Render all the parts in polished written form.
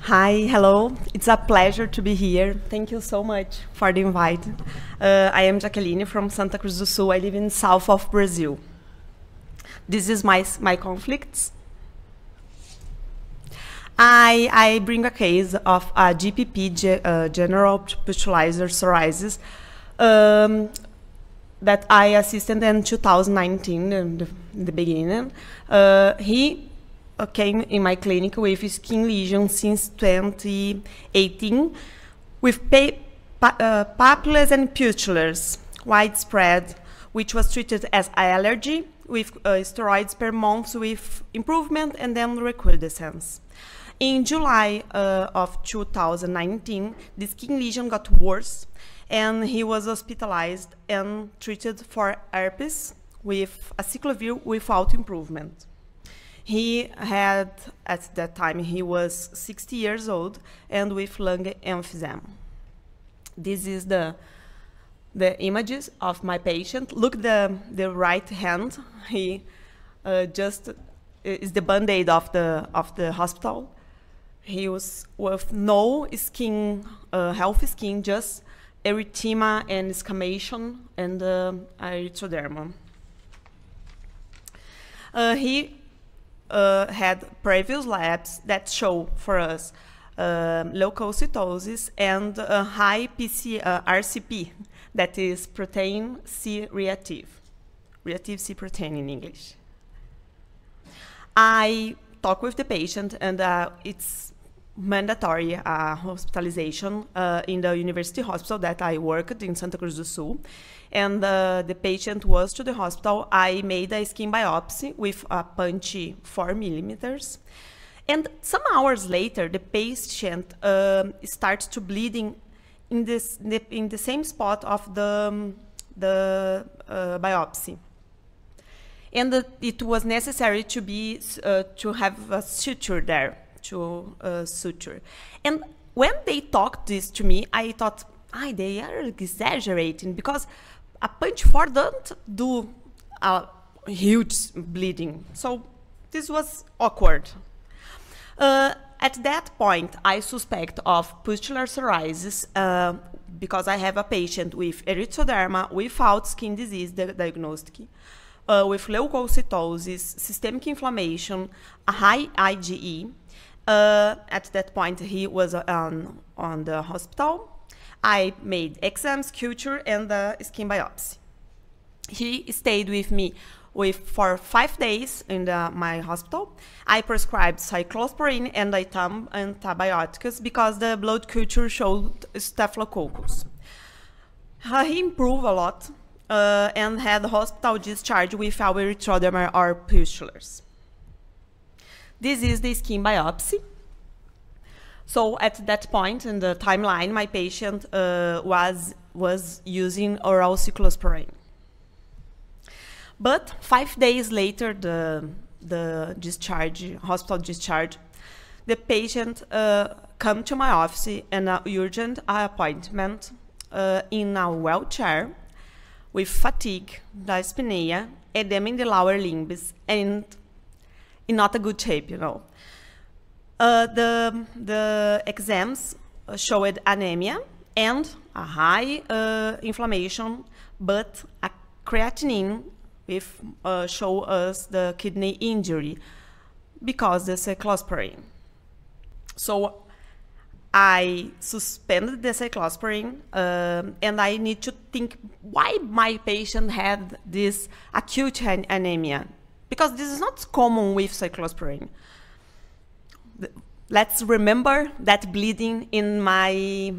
Hi, hello. It's a pleasure to be here. Thank you so much for the invite. I am Jaquelini from Santa Cruz do Sul. I live in south of Brazil. This is my conflicts. I bring a case of a GPP, general pustular psoriasis, that I assisted in 2019, in the beginning. He came in my clinic with skin lesions since 2018, with papules and pustulas, widespread, which was treated as allergy with steroids per month with improvement and then recrudescence. In July of 2019, the skin lesion got worse, and he was hospitalized and treated for herpes with acyclovir without improvement. He had, at that time, he was 60 years old and with lung emphysema. This is the images of my patient. Look the right hand. He just is the band-aid of the hospital. He was with no skin, healthy skin, just erythema and escamation and erythroderma. He had previous labs that show for us leukocytosis and high RCP, that is protein C reactive C protein in English. I talk with the patient, and it's mandatory hospitalization in the university hospital that I worked in Santa Cruz do Sul. And the patient was to the hospital. I made a skin biopsy with a punchy 4 millimeters. And some hours later, the patient starts to bleeding in the same spot of the biopsy. And it was necessary to have a suture there, suture. And when they talked this to me, I thought, they are exaggerating, because a punch 4 don't do a huge bleeding. So this was awkward. At that point, I suspect of pustular psoriasis because I have a patient with erythroderma without skin disease diagnostic, with leukocytosis, systemic inflammation, a high IgE. At that point, he was on the hospital. I made exams, culture, and skin biopsy. He stayed with me for 5 days in my hospital. I prescribed cyclosporine and antibiotics because the blood culture showed staphylococcus. He improved a lot and had hospital discharge without erythroderma or pustulas. This is the skin biopsy. So at that point in the timeline, my patient was using oral cyclosporine. But 5 days later, the discharge, hospital discharge, the patient come to my office in an urgent appointment in a wheelchair with fatigue, dyspnea, edema in the lower limbs, and in not a good shape, you know. The exams showed anemia and a high inflammation, but a creatinine show us the kidney injury because the cyclosporine. So I suspended the cyclosporine and I need to think why my patient had this acute anemia, because this is not common with cyclosporine. Let's remember that bleeding in my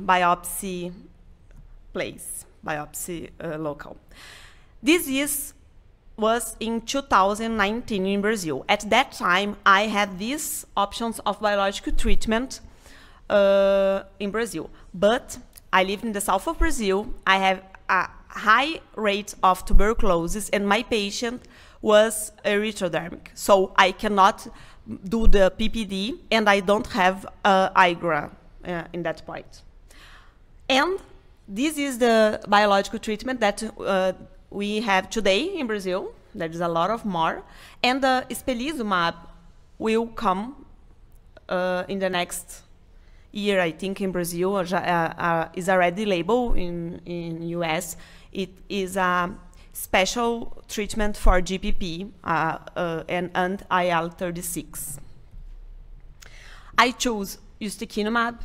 biopsy place, biopsy local. This was in 2019 in Brazil. At that time, I had these options of biological treatment in Brazil. But I live in the south of Brazil. I have a high rate of tuberculosis, and my patient was erythrodermic. So I cannot do the PPD, and I don't have IGRA in that point. And this is the biological treatment that we have today in Brazil. There is a lot of more. And the spelizumab will come in the next year, I think in Brazil, is already labeled in US. It is a special treatment for GPP and IL-36. I chose ustekinumab,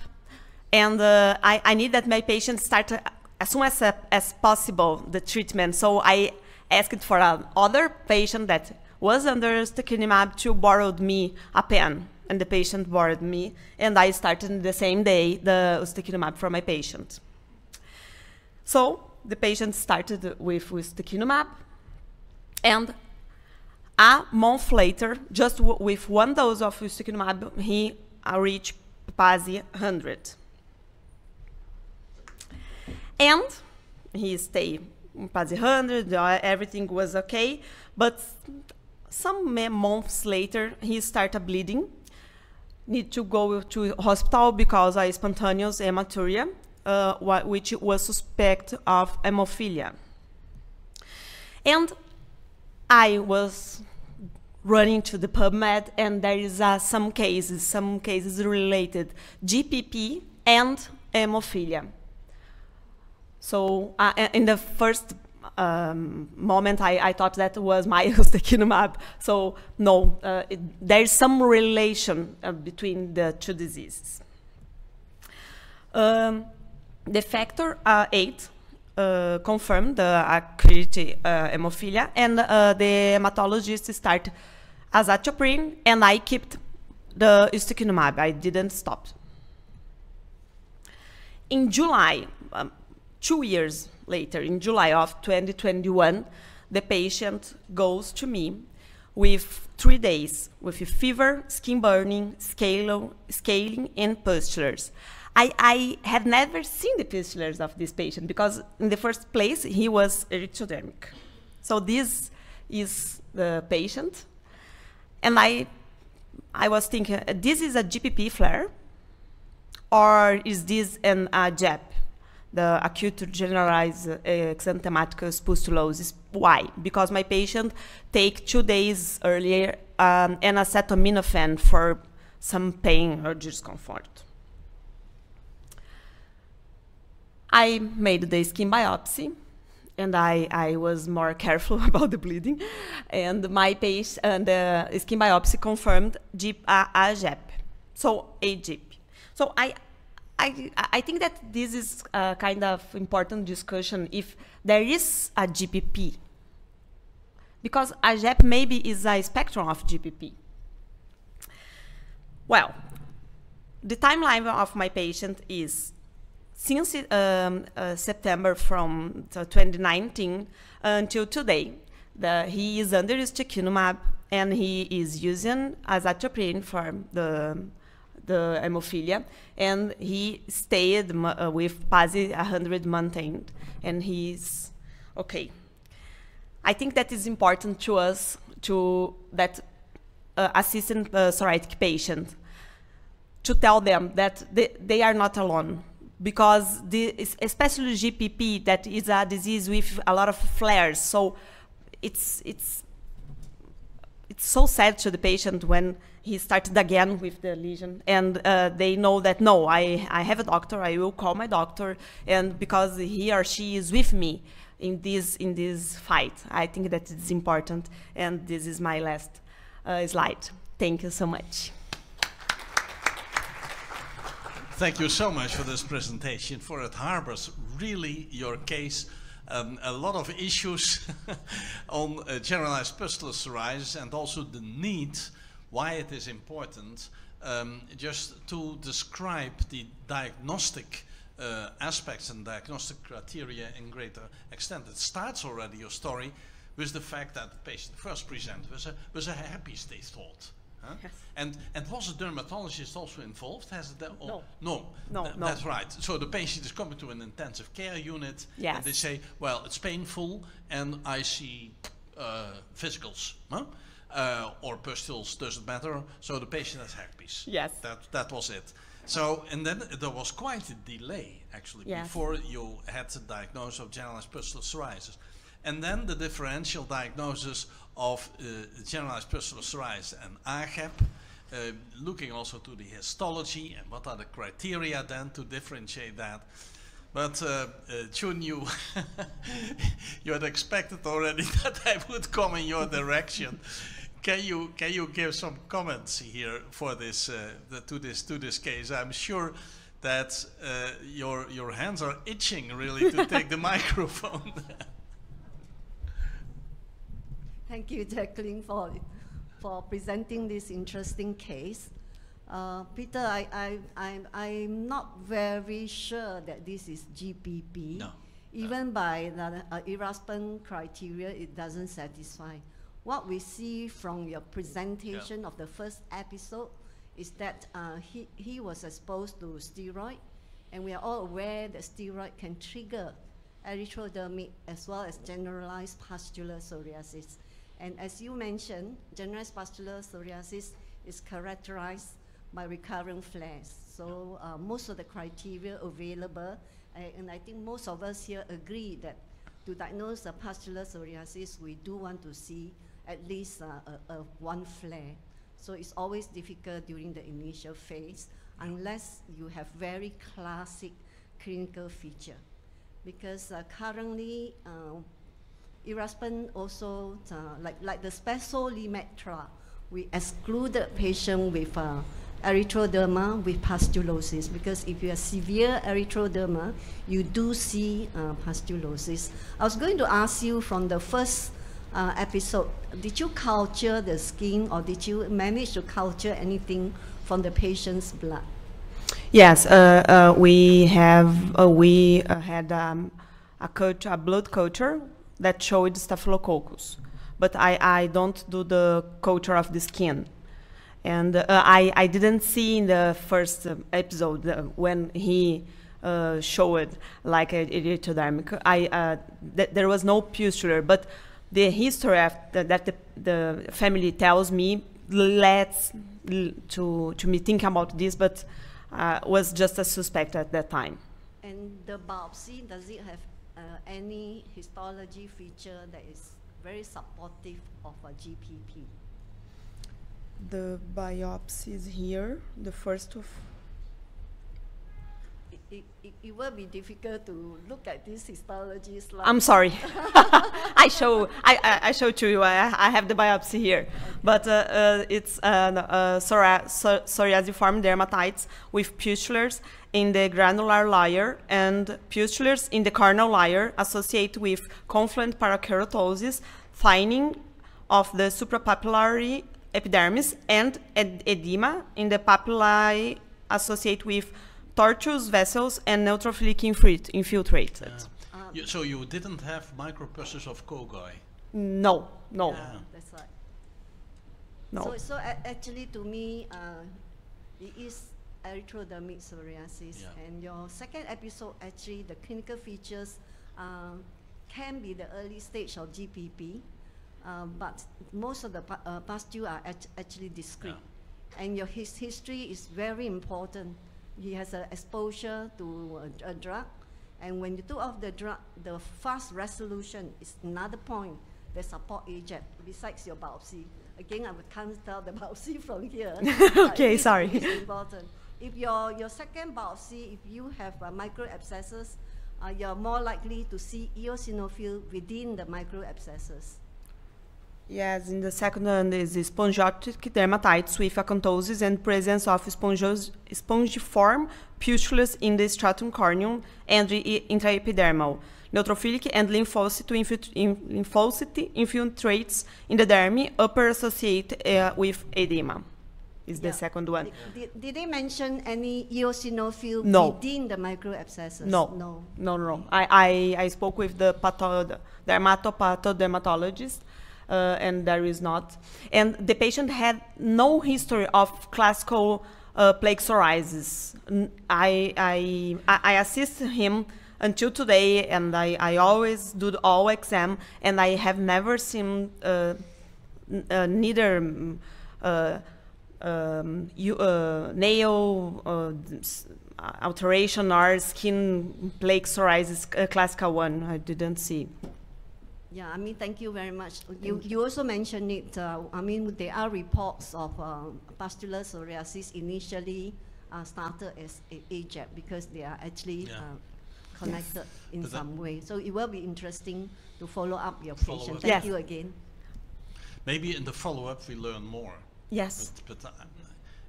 and I need that my patient start as soon as possible the treatment. So I asked for another patient that was under ustekinumab to borrow me a pen, and the patient borrowed me, and I started the same day the ustekinumab for my patient. So the patient started with ustekinumab, and a month later, just with one dose of ustekinumab, he reached PASI 100. And he stayed in PASI 100, everything was okay, but some months later, he started bleeding, need to go to hospital because of spontaneous hematuria, which was suspect of hemophilia. And I was running to the PubMed, and there is some cases related GPP and hemophilia. So in the first moment, I thought that was my ustekinumab. So no, there's some relation between the two diseases. The factor 8 confirmed the acute hemophilia, and the hematologist started azathioprine, and I kept the ustekinumab. I didn't stop. In July, 2 years later, in July of 2021, the patient goes to me with 3 days with a fever, skin burning, scaling, and pustules. I had never seen the pustules of this patient because in the first place, he was erythrodermic. So this is the patient. And I was thinking, this is a GPP flare, or is this an JEP, the acute generalized exanthematous pustulosis? Why? Because my patient take 2 days earlier an acetaminophen for some pain or discomfort. I made the skin biopsy, and I was more careful about the bleeding, and my patient and the skin biopsy confirmed a JEP, so a GP. So I think that this is a kind of important discussion if there is a GPP, because a JEP maybe is a spectrum of GPP. Well, the timeline of my patient is since September from 2019 until today. He is under ustekinumab, and he is using azathioprine for the hemophilia, and he stayed with PASI 100 maintained, and he's okay. I think that is important to us, to that assistant psoriatic patient, to tell them that they are not alone, because especially GPP, that is a disease with a lot of flares, so it's so sad to the patient when he started again with the lesion, and they know that, no, I have a doctor, I will call my doctor, and because he or she is with me in this fight. I think that it's important, and this is my last slide. Thank you so much. Thank you so much for this presentation, for it harbors really your case. A lot of issues on generalized pustular psoriasis, and also the need, why it is important, just to describe the diagnostic aspects and diagnostic criteria in greater extent. It starts already your story with the fact that the patient first presented was a herpes, they thought. Huh? Yes. And was a dermatologist also involved? Has it No. No. That's right. So the patient is coming to an intensive care unit, yes, and they say, well, it's painful, and I see physicals, huh? Or pustules, doesn't matter. So the patient has herpes. Yes. That was it. So, and then there was quite a delay, actually, yes, before you had the diagnosis of generalized pustular psoriasis. And then the differential diagnosis of generalized pustular psoriasis and AGEP, looking also to the histology and what are the criteria then to differentiate that. But Chun, you had expected already that I would come in your direction. Can you give some comments here for this to this case? I'm sure that your hands are itching really to take the microphone. Thank you, Jaquelini, for presenting this interesting case. Peter, I'm not very sure that this is GPP. No. Even by the Erasmus criteria, it doesn't satisfy. What we see from your presentation of the first episode is that he was exposed to steroid, and we are all aware that steroid can trigger erythrodermic as well as generalized pustular psoriasis. And as you mentioned, generalized pustular psoriasis is characterized by recurrent flares. So most of the criteria available, and I think most of us here agree that to diagnose the pustular psoriasis, we do want to see at least one flare. So it's always difficult during the initial phase unless you have very classic clinical feature. Because currently, Erasmus also, like the Spesolimab trial, we excluded patients with erythroderma with pustulosis, because if you have severe erythroderma, you do see pustulosis. I was going to ask you from the first episode, did you culture the skin, or did you manage to culture anything from the patient's blood? Yes, we had a blood culture that showed staphylococcus, but I don't do the culture of the skin. And I didn't see in the first episode when he showed like erythrodermic. There was no pustular, but the history of that the family tells me to me think about this, but was just a suspect at that time. And the biopsy, does it have any histology feature that is very supportive of a GPP? The biopsy is here, the first of... It will be difficult to look at this histology slide. I'm sorry. I show to you. I have the biopsy here, okay. But it's psoriasiform dermatitis with pustules in the granular layer and pustules in the corneal layer associated with confluent parakeratosis, thinning of the suprapapillary epidermis, and edema in the papillae associated with tortuous vessels and neutrophilic infiltrate. So you didn't have micropustules of Kogai? No. Yeah, that's right. No. So actually, to me, it is erythrodermic psoriasis. Yeah. And your second episode, actually, the clinical features can be the early stage of GPP, but most of the pustules are actually discrete. Yeah. And your history is very important. He has an exposure to a drug, and when you took off the drug, the fast resolution is another point that support agent besides your biopsy. Again, I can't tell the biopsy from here. Okay, sorry. It's important. If your second biopsy, if you have microabscesses, you're more likely to see eosinophil within the microabscesses. Yes, in the second one is spongiotic dermatitis with acanthosis and presence of spongiform pustules in the stratum corneum and intraepidermal. Neutrophilic and lymphocyte infiltrates in the dermis, upper associated with edema. Is the second one. Did they mention any eosinophil within the microabscesses? No. I spoke with the dermatopathologist. And there is not. And the patient had no history of classical plaque psoriasis. I assist him until today, and I always do all exam, and I have never seen neither nail alteration or skin plaque psoriasis classical one. I didn't see. Yeah, I mean, thank you very much. You also mentioned it. I mean, there are reports of pustular psoriasis initially started as AJAP because they are actually connected in some way. So it will be interesting to follow up your patient. Thank you again. Maybe in the follow-up we learn more. Yes. But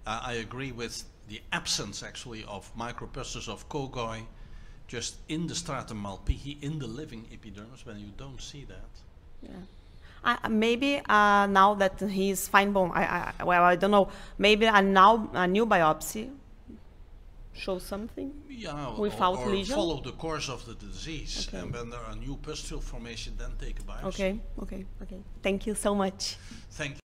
I agree with the absence actually of micropustules of Kogoi just in the stratum malpighi, in the living epidermis, when you don't see that. Yeah. Maybe now that he's fine bone, well, I don't know, maybe now a new biopsy show something without or lesion? Follow the course of the disease, and when there are new pustule formation, then take a biopsy. Okay. Thank you so much. Thank you.